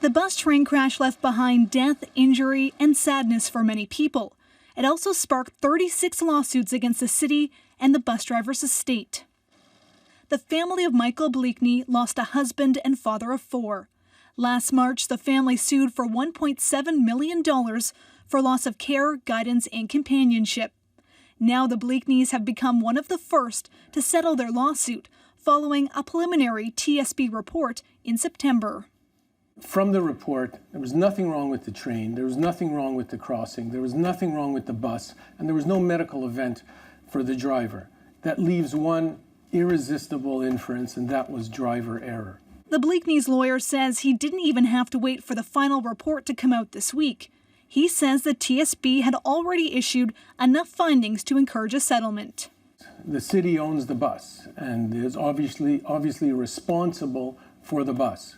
The bus train crash left behind death, injury, and sadness for many people. It also sparked 36 lawsuits against the city and the bus driver's estate. The family of Michael Bleakney lost a husband and father of 4. Last March, the family sued for $1.7 million for loss of care, guidance, and companionship. Now the Bleakneys have become one of the first to settle their lawsuit, following a preliminary TSB report in September. From the report, there was nothing wrong with the train, there was nothing wrong with the crossing, there was nothing wrong with the bus, and there was no medical event for the driver. That leaves one irresistible inference, and that was driver error. The Bleakneys' lawyer says he didn't even have to wait for the final report to come out this week. He says the TSB had already issued enough findings to encourage a settlement. The city owns the bus and is obviously responsible for the bus.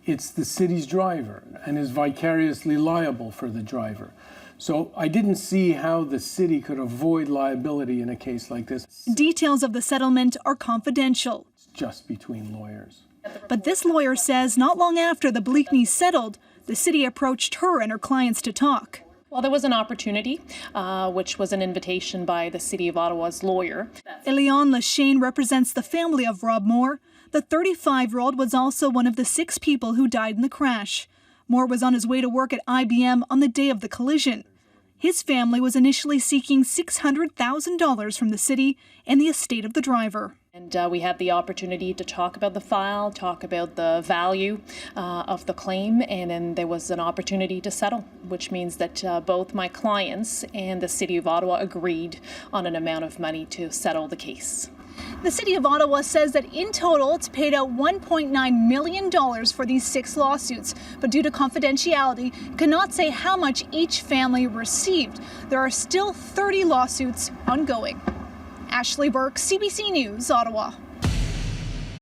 It's the city's driver and is vicariously liable for the driver. So I didn't see how the city could avoid liability in a case like this. Details of the settlement are confidential. It's just between lawyers. But this lawyer says not long after the Bleakneys settled, the city approached her and her clients to talk. Well, there was an opportunity, which was an invitation by the City of Ottawa's lawyer. Eliane Lachane represents the family of Rob Moore. The 35-year-old was also one of the 6 people who died in the crash. Moore was on his way to work at IBM on the day of the collision. His family was initially seeking $600,000 from the city and the estate of the driver. And we had the opportunity to talk about the file, talk about the value of the claim, and then there was an opportunity to settle, which means that both my clients and the City of Ottawa agreed on an amount of money to settle the case. The City of Ottawa says that in total it's paid out $1.9 million for these 6 lawsuits, but due to confidentiality, cannot say how much each family received. There are still 30 lawsuits ongoing. Ashley Burke, CBC News, Ottawa.